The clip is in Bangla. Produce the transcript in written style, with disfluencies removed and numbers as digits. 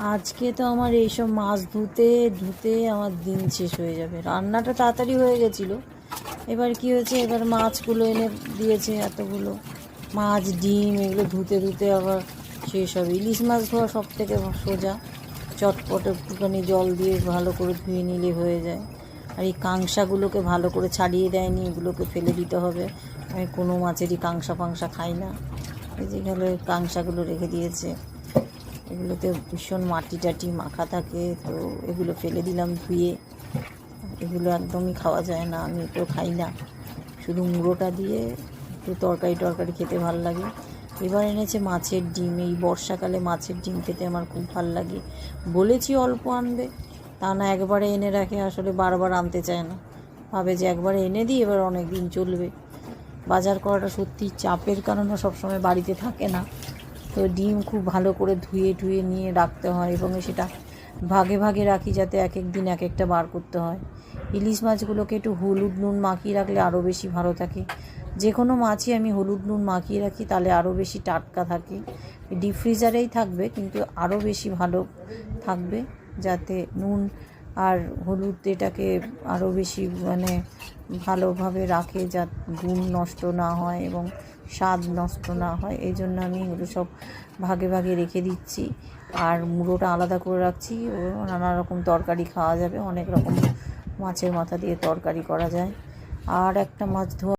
আজকে তো আমার এইসব মাছ ধুতে ধুতে আমার দিন শেষ হয়ে যাবে। রান্নাটা তাড়াতাড়ি হয়ে গেছিলো, এবার কি হয়েছে, এবার মাছগুলো এনে দিয়েছে এতগুলো মাছ, ডিম, এগুলো ধুতে ধুতে আবার শেষ হবে। ইলিশ মাছ ধোয়া সব থেকে সোজা, চটপট একটুখানি জল দিয়ে ভালো করে ধুয়ে নিলে হয়ে যায়। আর এই কাঁংসাগুলোকে ভালো করে ছাড়িয়ে দেয়নি, এগুলোকে ফেলে দিতে হবে। আমি কোনো মাছেরই কাঁংসা ফাংসা খাই না। এই যেগুলো কাঁংসাগুলো রেখে দিয়েছে, এগুলোতে ভীষণ মাটি টাটি মাখা থাকে, তো এগুলো ফেলে দিলাম ধুয়ে। এগুলো একদমই খাওয়া যায় না, আমি তো খাই না। শুধু মুড়োটা দিয়ে একটু তরকারি খেতে ভালো লাগে। এবার এনেছে মাছের ডিম। এই বর্ষাকালে মাছের ডিম খেতে আমার খুব ভালো লাগে। বলেছি অল্প আনবে, তা না একবারে এনে রাখে, আসলে বারবার আনতে চায় না, ভাবে যে একবারে এনে দিই এবার অনেক দিন চলবে। বাজার করাটা সত্যি চাপের কারণে সবসময় বাড়িতে থাকে না, তো ডিম খুব ভালো করে ধুয়ে টুয়ে নিয়ে রাখতে হয় এবং সেটা ভাগে ভাগে রাখি, যাতে এক এক দিন এক একটা বার করতে হয়। ইলিশ মাছগুলোকে একটু হলুদ নুন মাখিয়ে রাখলে আরও বেশি ভালো থাকে। যে কোনো মাছই আমি হলুদ নুন মাখিয়ে রাখি, তাহলে আরও বেশি টাটকা থাকে। ডিপ ফ্রিজারেই থাকবে, কিন্তু আরও বেশি ভালো থাকবে, যাতে নুন আর হলুদ এটাকে আরও বেশি ভালোভাবে রাখে, যা গুণ নষ্ট না হয় এবং স্বাদ নষ্ট না হয়। এই জন্য আমি এগুলো সব ভাগে ভাগে রেখে দিচ্ছি। আর মুড়োটা আলাদা করে রাখছি, ও নানা রকম তরকারি খাওয়া যাবে, অনেক রকম মাছের মাথা দিয়ে তরকারি করা যায়। আর একটা মাছ ধোয়া